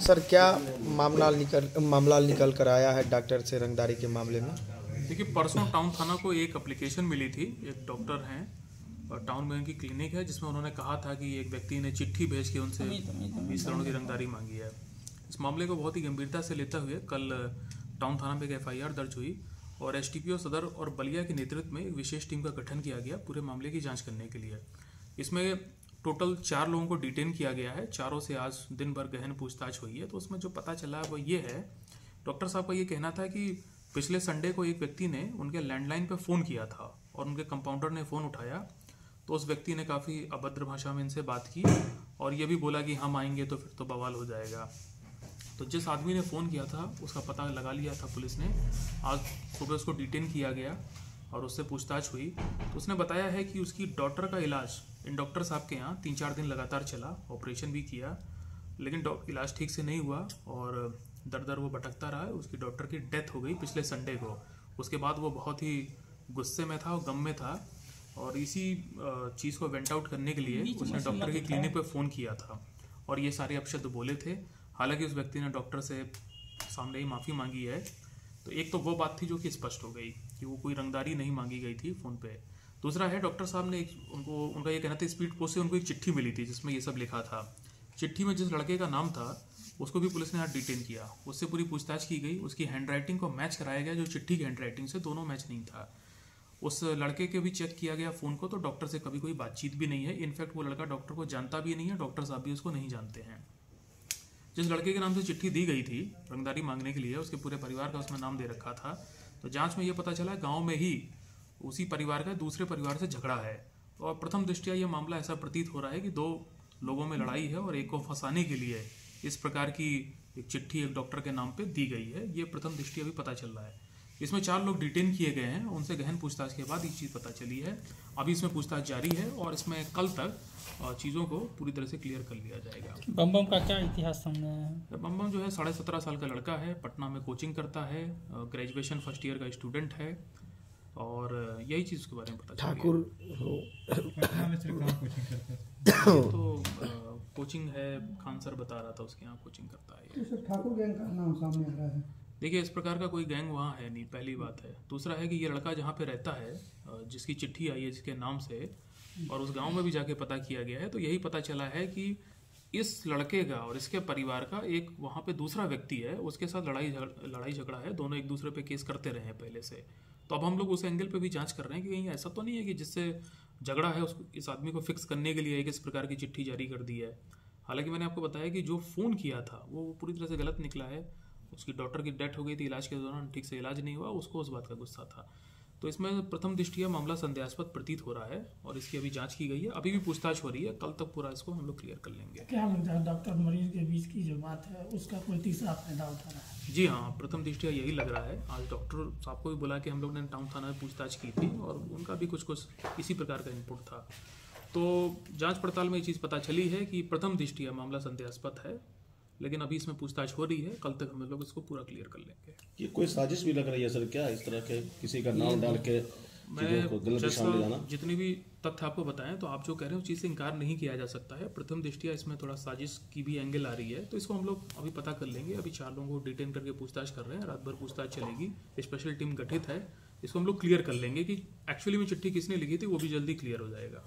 Sir क्या मामला निकल कर आया है डॉक्टर से रंगदारी के मामले में? देखिए, परसों टाउन थाना को एक एप्लीकेशन मिली थी। एक डॉक्टर हैं और टाउन में उनकी क्लिनिक है, जिसमें उन्होंने कहा था कि एक व्यक्ति ने चिट्ठी भेज के उनसे 20 करोड़ की रंगदारी मांगी है। इस मामले को बहुत ही गंभीरता से लेते हुए कल टाउन थाना में एक FIR दर्ज हुई और STPO सदर और बलिया के नेतृत्व में एक विशेष टीम का गठन किया गया पूरे मामले की जाँच करने के लिए। इसमें टोटल 4 लोगों को डिटेन किया गया है। चारों से आज दिन भर गहन पूछताछ हुई है। तो उसमें जो पता चला वो ये है, डॉक्टर साहब का ये कहना था कि पिछले संडे को एक व्यक्ति ने उनके लैंडलाइन पर फ़ोन किया था और उनके कंपाउंडर ने फ़ोन उठाया तो उस व्यक्ति ने काफ़ी अभद्र भाषा में इनसे बात की और ये भी बोला कि हम आएंगे तो फिर तो बवाल हो जाएगा। तो जिस आदमी ने फ़ोन किया था उसका पता लगा लिया था पुलिस ने। आज सुबह उसको डिटेन किया गया और उससे पूछताछ हुई तो उसने बताया है कि उसकी डॉटर का इलाज इन डॉक्टर साहब के यहाँ 3-4 दिन लगातार चला, ऑपरेशन भी किया, लेकिन इलाज ठीक से नहीं हुआ और दर दर वो भटकता रहा। उसकी डॉक्टर की डेथ हो गई पिछले संडे को। उसके बाद वो बहुत ही गुस्से में था और गम में था और इसी चीज़ को वेंट आउट करने के लिए उसने डॉक्टर की क्लिनिक पे फ़ोन किया था और ये सारे अपशब्द बोले थे। हालांकि उस व्यक्ति ने डॉक्टर से सामने ही माफ़ी मांगी है। तो एक तो वो बात थी जो कि स्पष्ट हो गई कि वो कोई रंगदारी नहीं मांगी गई थी फ़ोन पे। दूसरा है, डॉक्टर साहब ने उनका ये कहना था स्पीड पोस्ट से उनको एक चिट्ठी मिली थी जिसमें ये सब लिखा था। चिट्ठी में जिस लड़के का नाम था उसको भी पुलिस ने आज डिटेन किया, उससे पूरी पूछताछ की गई। उसकी हैंडराइटिंग को मैच कराया गया जो चिट्ठी की हैंडराइटिंग से, दोनों मैच नहीं था। उस लड़के के भी चेक किया गया फ़ोन को तो डॉक्टर से कभी कोई बातचीत भी नहीं है। इनफैक्ट वो लड़का डॉक्टर को जानता भी नहीं है, डॉक्टर साहब भी उसको नहीं जानते हैं। जिस लड़के के नाम से चिट्ठी दी गई थी रंगदारी मांगने के लिए, उसके पूरे परिवार का उसमें नाम दे रखा था। तो जांच में ये पता चला गांव में ही उसी परिवार का दूसरे परिवार से झगड़ा है और प्रथम दृष्टया ये मामला ऐसा प्रतीत हो रहा है कि 2 लोगों में लड़ाई है और एक को फंसाने के लिए इस प्रकार की एक चिट्ठी एक डॉक्टर के नाम पे दी गई है। ये प्रथम दृष्टया अभी पता चल रहा है। इसमें 4 लोग डिटेन किए गए हैं, उनसे गहन पूछताछ के बाद ये चीज़ पता चली है। अभी इसमें पूछताछ जारी है और इसमें कल तक चीज़ों को पूरी तरह से क्लियर कर लिया जाएगा। बम का क्या इतिहास सामने है? बम जो है 17.5 साल का लड़का है, पटना में कोचिंग करता है, ग्रेजुएशन फर्स्ट ईयर का स्टूडेंट है और यही चीज़ के बारे में पता चला। ठाकुर पटना में सिर्फ कोचिंग करता है तो कोचिंग है, खान सर बता रहा था उसके यहाँ कोचिंग करता है। तो ठाकुर गैंग का नाम सामने आ रहा है। देखिए, इस प्रकार का कोई गैंग वहाँ है नहीं, पहली बात है। दूसरा है कि ये लड़का जहाँ पे रहता है, जिसकी चिट्ठी आई है जिसके नाम से, और उस गांव में भी जाके पता किया गया है तो यही पता चला है कि इस लड़के का और इसके परिवार का एक वहाँ पे दूसरा व्यक्ति है, उसके साथ लड़ाई झगड़ा है। दोनों एक दूसरे पे केस करते रहे हैं पहले से। तो अब हम लोग उस एंगल पे भी जांच कर रहे हैं कि कहीं ऐसा तो नहीं है कि जिससे झगड़ा है इस आदमी को फिक्स करने के लिए एक इस प्रकार की चिट्ठी जारी कर दी है। हालांकि मैंने आपको बताया कि जो फ़ोन किया था वो पूरी तरह से गलत निकला है। उसकी डॉक्टर की डेथ हो गई थी, इलाज के दौरान ठीक से इलाज नहीं हुआ, उसको उस बात का गुस्सा था। तो इसमें प्रथम दृष्टया मामला संदेहास्पद प्रतीत हो रहा है और इसकी अभी जांच की गई है। अभी भी पूछताछ हो रही है, कल तक पूरा इसको हम लोग क्लियर कर लेंगे। क्या लगता है डॉक्टर मरीज के बीच की जो बात है उसका कोई तीसरा फायदा उठा रहा है? जी हाँ, प्रथम दृष्टया यही लग रहा है। आज डॉक्टर साहब को भी बुला के हम लोग ने टाउन थाना में पूछताछ की थी और उनका भी कुछ इसी प्रकार का इनपुट था। तो जांच पड़ताल में ये चीज़ पता चली है कि प्रथम दृष्टया मामला संदेहास्पद है, लेकिन अभी इसमें पूछताछ हो रही है। कल तक हम लोग इसको पूरा क्लियर कर लेंगे। ये कोई साजिश भी लग रही है सर क्या, इस तरह के किसी का नाम डाल के मैं जितनी भी तथ्य आपको बताएं तो आप जो कह रहे हैं उस चीज़ से इनकार नहीं किया जा सकता है। प्रथम दृष्टया इसमें थोड़ा साजिश की भी एंगल आ रही है, तो इसको हम लोग अभी पता कर लेंगे। अभी 4 लोगों को डिटेन करके पूछताछ कर रहे हैं, रात भर पूछताछ चलेगी, स्पेशल टीम गठित है। इसको हम लोग क्लियर कर लेंगे कि एक्चुअली में चिट्ठी किसने लिखी थी, वो भी जल्दी क्लियर हो जाएगा।